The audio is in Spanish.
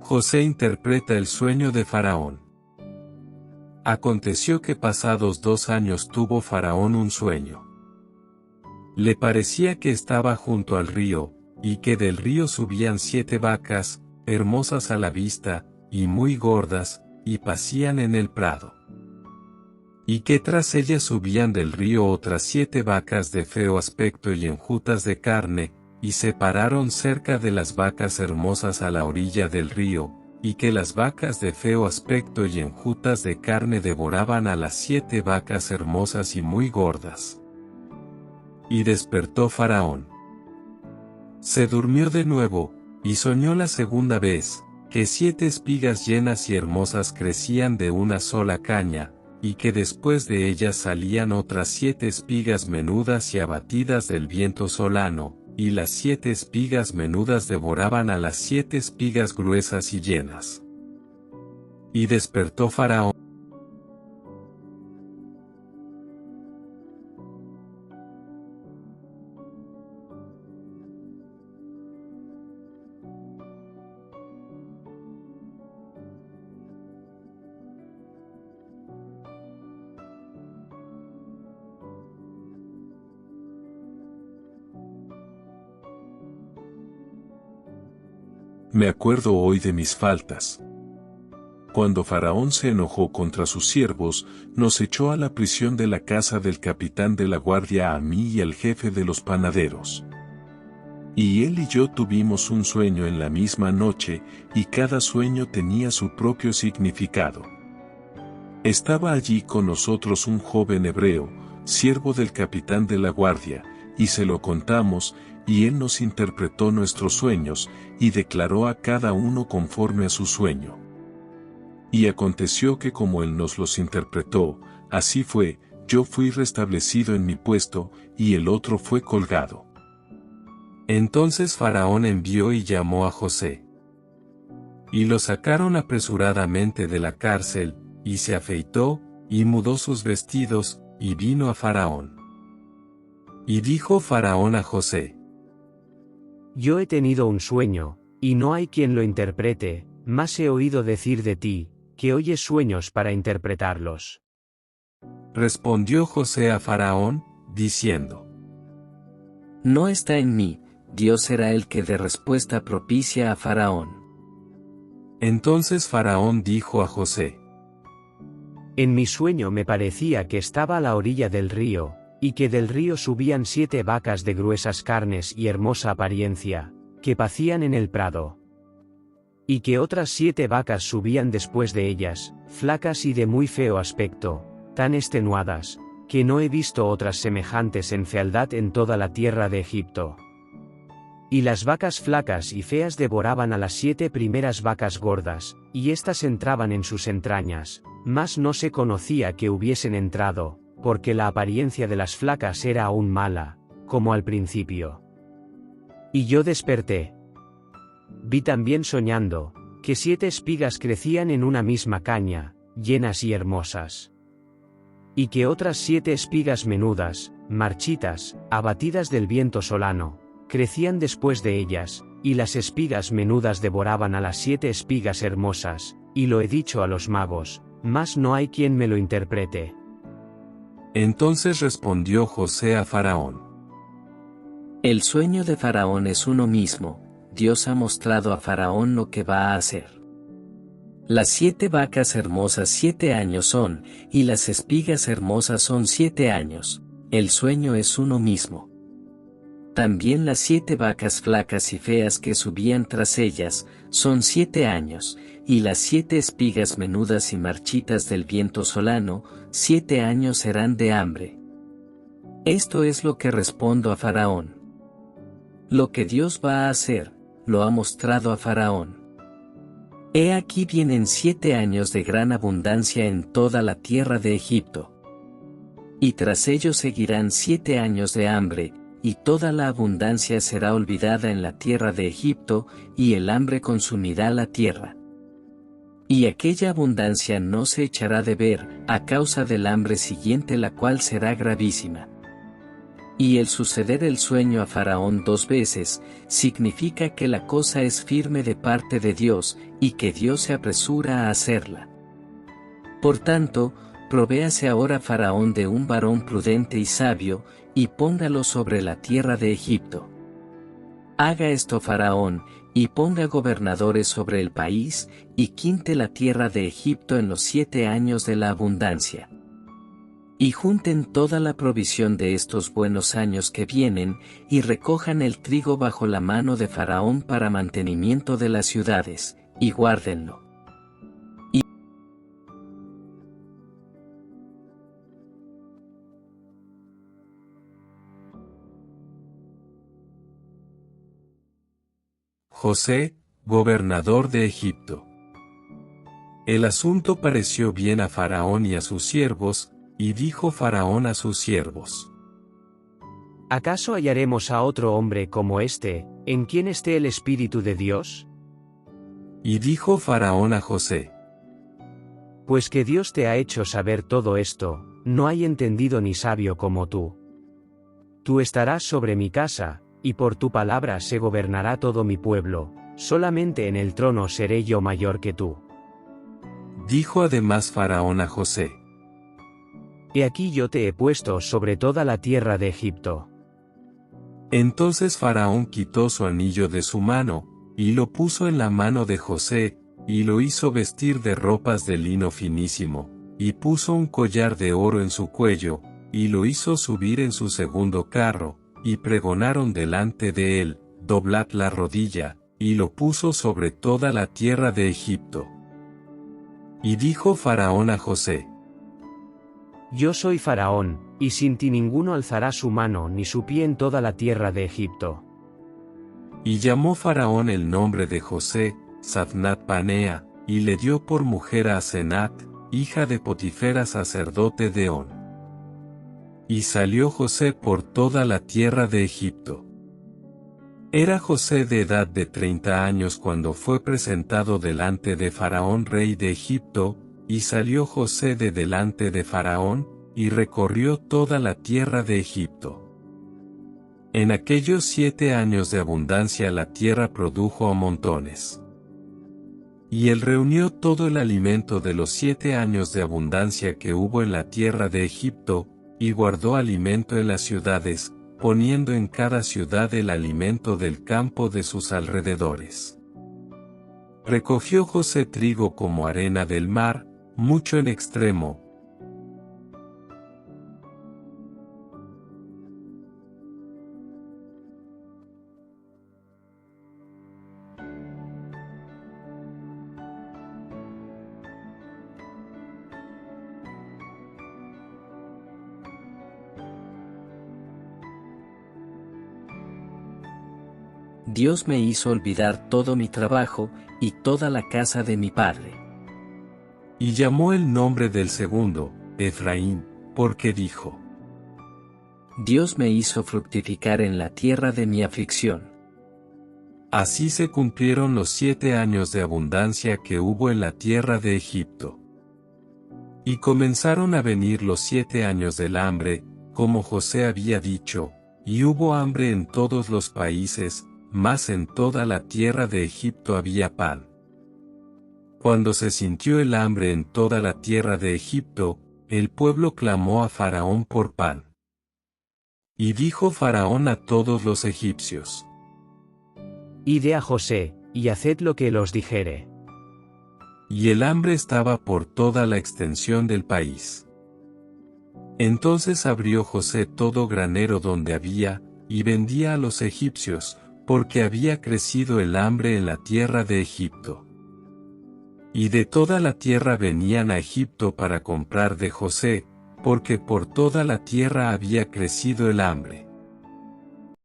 José interpreta el sueño de Faraón. Aconteció que pasados 2 años tuvo Faraón un sueño. Le parecía que estaba junto al río, y que del río subían 7 vacas, hermosas a la vista, y muy gordas, y pacían en el prado. Y que tras ellas subían del río otras 7 vacas de feo aspecto y enjutas de carne, y se pararon cerca de las vacas hermosas a la orilla del río, y que las vacas de feo aspecto y enjutas de carne devoraban a las 7 vacas hermosas y muy gordas. Y despertó Faraón. Se durmió de nuevo, y soñó la segunda vez, que 7 espigas llenas y hermosas crecían de una sola caña, y que después de ellas salían otras 7 espigas menudas y abatidas del viento solano, y las 7 espigas menudas devoraban a las 7 espigas gruesas y llenas. Y despertó Faraón. Me acuerdo hoy de mis faltas. Cuando Faraón se enojó contra sus siervos, nos echó a la prisión de la casa del capitán de la guardia a mí y al jefe de los panaderos. Y él y yo tuvimos un sueño en la misma noche, y cada sueño tenía su propio significado. Estaba allí con nosotros un joven hebreo, siervo del capitán de la guardia, y se lo contamos, y él nos interpretó nuestros sueños, y declaró a cada uno conforme a su sueño. Y aconteció que como él nos los interpretó, así fue, yo fui restablecido en mi puesto, y el otro fue colgado. Entonces Faraón envió y llamó a José. Y lo sacaron apresuradamente de la cárcel, y se afeitó, y mudó sus vestidos, y vino a Faraón. Y dijo Faraón a José: Yo he tenido un sueño, y no hay quien lo interprete, mas he oído decir de ti, que oyes sueños para interpretarlos. Respondió José a Faraón, diciendo: No está en mí, Dios será el que dé respuesta propicia a Faraón. Entonces Faraón dijo a José: En mi sueño me parecía que estaba a la orilla del río, y que del río subían 7 vacas de gruesas carnes y hermosa apariencia, que pacían en el prado. Y que otras 7 vacas subían después de ellas, flacas y de muy feo aspecto, tan extenuadas, que no he visto otras semejantes en fealdad en toda la tierra de Egipto. Y las vacas flacas y feas devoraban a las 7 primeras vacas gordas, y éstas entraban en sus entrañas, mas no se conocía que hubiesen entrado, porque la apariencia de las flacas era aún mala, como al principio. Y yo desperté. Vi también soñando, que 7 espigas crecían en una misma caña, llenas y hermosas. Y que otras 7 espigas menudas, marchitas, abatidas del viento solano, crecían después de ellas, y las espigas menudas devoraban a las 7 espigas hermosas, y lo he dicho a los magos, mas no hay quien me lo interprete. Entonces respondió José a Faraón: El sueño de Faraón es uno mismo, Dios ha mostrado a Faraón lo que va a hacer. Las 7 vacas hermosas 7 años son, y las espigas hermosas son 7 años, el sueño es uno mismo. También las 7 vacas flacas y feas que subían tras ellas, son 7 años, y las 7 espigas menudas y marchitas del viento solano, 7 años serán de hambre. Esto es lo que respondo a Faraón. Lo que Dios va a hacer, lo ha mostrado a Faraón. He aquí vienen 7 años de gran abundancia en toda la tierra de Egipto. Y tras ellos seguirán 7 años de hambre, y toda la abundancia será olvidada en la tierra de Egipto, y el hambre consumirá la tierra. Y aquella abundancia no se echará de ver, a causa del hambre siguiente la cual será gravísima. Y el suceder el sueño a Faraón 2 veces, significa que la cosa es firme de parte de Dios, y que Dios se apresura a hacerla. Por tanto, provéase ahora Faraón de un varón prudente y sabio, y póngalo sobre la tierra de Egipto. Haga esto Faraón, y ponga gobernadores sobre el país, y quinte la tierra de Egipto en los 7 años de la abundancia. Y junten toda la provisión de estos buenos años que vienen, y recojan el trigo bajo la mano de Faraón para mantenimiento de las ciudades, y guárdenlo. José, gobernador de Egipto. El asunto pareció bien a Faraón y a sus siervos, y dijo Faraón a sus siervos: ¿Acaso hallaremos a otro hombre como este, en quien esté el Espíritu de Dios? Y dijo Faraón a José: Pues que Dios te ha hecho saber todo esto, no hay entendido ni sabio como tú. Tú estarás sobre mi casa, y por tu palabra se gobernará todo mi pueblo, solamente en el trono seré yo mayor que tú. Dijo además Faraón a José: He aquí yo te he puesto sobre toda la tierra de Egipto. Entonces Faraón quitó su anillo de su mano, y lo puso en la mano de José, y lo hizo vestir de ropas de lino finísimo, y puso un collar de oro en su cuello, y lo hizo subir en su segundo carro, y pregonaron delante de él: doblad la rodilla, y lo puso sobre toda la tierra de Egipto. Y dijo Faraón a José: Yo soy Faraón, y sin ti ninguno alzará su mano ni su pie en toda la tierra de Egipto. Y llamó Faraón el nombre de José, Zaphnath Panea, y le dio por mujer a Asenat, hija de Potifera sacerdote de On. Y salió José por toda la tierra de Egipto. Era José de edad de 30 años cuando fue presentado delante de Faraón rey de Egipto, y salió José de delante de Faraón, y recorrió toda la tierra de Egipto. En aquellos 7 años de abundancia la tierra produjo a montones. Y él reunió todo el alimento de los 7 años de abundancia que hubo en la tierra de Egipto, y guardó alimento en las ciudades, poniendo en cada ciudad el alimento del campo de sus alrededores. Recogió José trigo como arena del mar, mucho en extremo. Dios me hizo olvidar todo mi trabajo, y toda la casa de mi padre. Y llamó el nombre del segundo, Efraín, porque dijo: Dios me hizo fructificar en la tierra de mi aflicción. Así se cumplieron los 7 años de abundancia que hubo en la tierra de Egipto. Y comenzaron a venir los 7 años del hambre, como José había dicho, y hubo hambre en todos los países, mas en toda la tierra de Egipto había pan. Cuando se sintió el hambre en toda la tierra de Egipto, el pueblo clamó a Faraón por pan. Y dijo Faraón a todos los egipcios: Id a José, y haced lo que él os dijere. Y el hambre estaba por toda la extensión del país. Entonces abrió José todo granero donde había, y vendía a los egipcios, porque había crecido el hambre en la tierra de Egipto. Y de toda la tierra venían a Egipto para comprar de José, porque por toda la tierra había crecido el hambre.